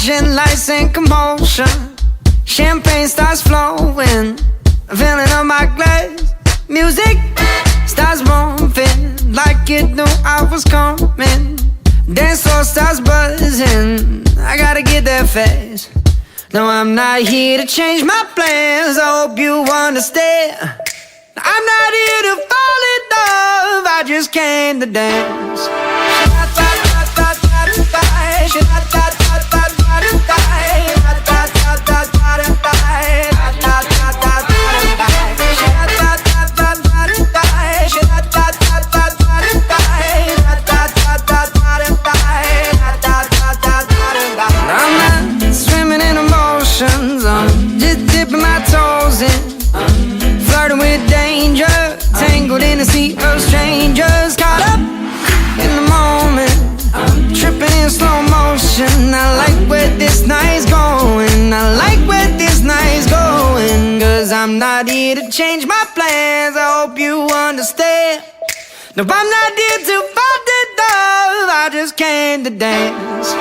Flashing lights and commotion. Champagne starts flowing. Filling up my glass. Music starts bumping like it knew I was coming. Dance floor starts buzzing. I gotta get there fast. No, I'm not here to change my plans. I hope you understand. I'm not here to fall in love. I just came to dance. I'm just dipping my toes in, flirting with danger, tangled in a sea of strangers, caught up in the moment, tripping in slow motion. I like where this night's going, I like where this night's going, cause I'm not here to change my plans. I hope you understand. No, I'm not here to fall in love. I just came to dance.